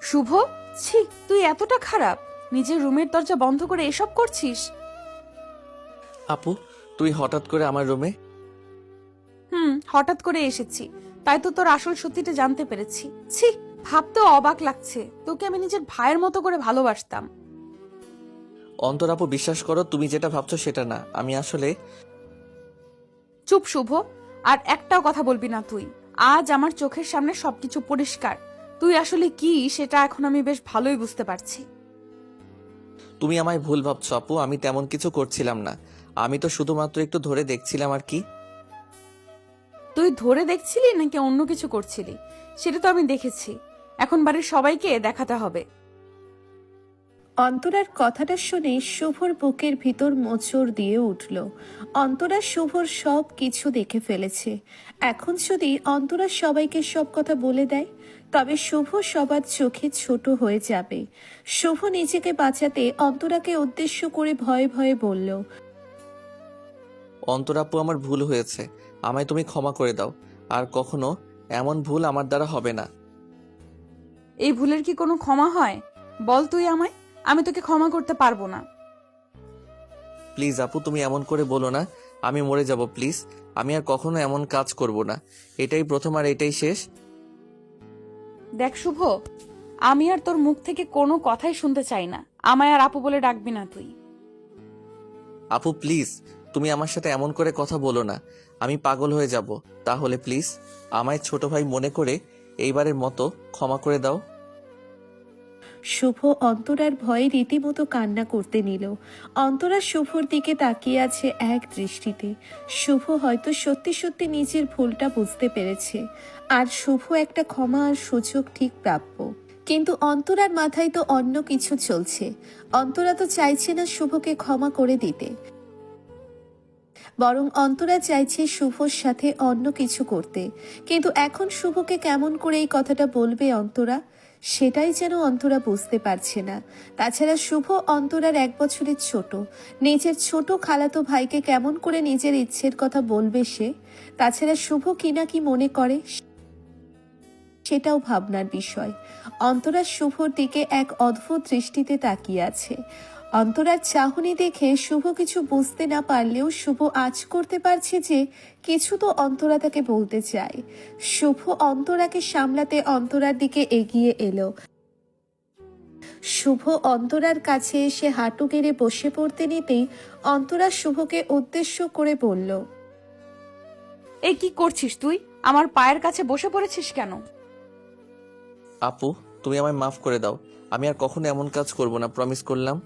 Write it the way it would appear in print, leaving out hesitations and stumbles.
শুভ, ছি, তুই এতটা খারাপ? নিজের রুমের দরজা বন্ধ করে এসব করছিস? আপু, তুই হঠাৎ করে আমার রুমে? হঠাৎ করে এসেছি, তাই তো তোর আসল সত্যিটা জানতে পেরেছি। ছি, ভাবতেও অবাক লাগছে, তোকে আমি নিজের ভাইয়ের মতো করে ভালোবাসতাম। অন্তর আপু, বিশ্বাস করো, তুমি যেটা ভাবছো সেটা না। আমি আসলে চুপ শুভ, আর একটাও কথা বলবি না তুই। আজ আমার চোখের সামনে সবকিছু পরিষ্কার। তুই আসলে কি সেটা এখন আমি বেশ ভালোই বুঝতে পারছি। তুমি আমায় ভুল ভাবছো আপু, আমি তেমন কিছু করছিলাম না। আমি তো শুধুমাত্র একটু ধরে দেখছিলাম আর কি। তুই ধরে দেখছিলি নাকি অন্য কিছু করছিলি সেটা তো আমি দেখেছি। এখন বাড়ির সবাইকে দেখাতে হবে। অন্তরার কথাটা শুনে শুভর বুকের ভিতর মোচড় দিয়ে উঠল। অন্তরা শুভর সব কিছু দেখে ফেলেছে। এখন যদি অন্তরা সবাইকে সব কথা বলে দেয়, তবে শুভ সবার চোখে ছোট হয়ে যাবে। শুভ নিজেকে বাঁচাতে অন্তরাকে উদ্দেশ্য করে ভয়ে ভয়ে বলল, অন্তর আপু, আমার ভুল হয়েছে, আমায় তুমি ক্ষমা করে দাও। আর কখনো এমন ভুল আমার দ্বারা হবে না। এই ভুলের কি কোনো ক্ষমা হয়? বল তুই আমায়, আমি তোকে ক্ষমা করতে পারবো না। প্লিজ আপু, তুমি এমন করে বলো না। আমি মরে যাব প্লিজ। আমি আর কখনো এমন কাজ করব না। এটাই প্রথম আর এটাই শেষ। দেখ শুভ, আমি আর তোর মুখ থেকে কোনো কথাই শুনতে চাই না। আমায় আর আপু বলে ডাকবি না তুই। আপু প্লিজ, তুমি আমার সাথে এমন করে কথা বলো না। আমি পাগল হয়ে যাব। তাহলে প্লিজ আমায় ছোট ভাই মনে করে এইবারের মতো ক্ষমা করে দাও। শুভ অন্তরার ভয়ে রীতিমতো কান্না করতে নিল। অন্তরা শুভর দিকে তাকিয়ে আছে এক দৃষ্টিতে। শুভ হয়তো সত্যি সত্যি নিজের ভুলটা বুঝতে পেরেছে, আর শুভ একটা ক্ষমা আর সুযোগ ঠিক প্রাপ্য। কিন্তু অন্তরার মাথায় তো অন্য কিছু চলছে। অন্তরা তো চাইছে না শুভকে ক্ষমা করে দিতে, বরং অন্তরা চাইছে শুভর সাথে অন্য কিছু করতে। কিন্তু এখন শুভকে কেমন করে এই কথাটা বলবে অন্তরা, সেটাই যেন অন্তরা বুঝতে পারছে না। তাছাড়া শুভ অন্তরার 1 বছরের ছোট। নিজের ছোট খালাতো ভাইকে কেমন করে নিজের ইচ্ছের কথা বলবে সে? তাছাড়া শুভ কি না কি মনে করে সেটাও ভাবনার বিষয়। অন্তরা শুভর দিকে এক অদ্ভুত দৃষ্টিতে তাকিয়ে আছে। অন্তরার চাহনি দেখে শুভ কিছু বুঝতে না পারলেও শুভ আঁচ করতে পারছে যে কিছু তো অন্তরা তাকে বলতে চায়। শুভ অন্তরাকে সামলাতে অন্তরার দিকে এগিয়ে এলো। শুভ অন্তরার কাছে এসে হাঁটু গেড়ে বসে পড়তে নিতেই অন্তরা শুভকে উদ্দেশ্য করে বলল, এই কি করছিস তুই? আমার পায়ের কাছে বসে পড়েছিস কেন? আপু, তুমি আমায় মাফ করে দাও। আমি আর কখনো এমন কাজ করব না, প্রমিস করলাম।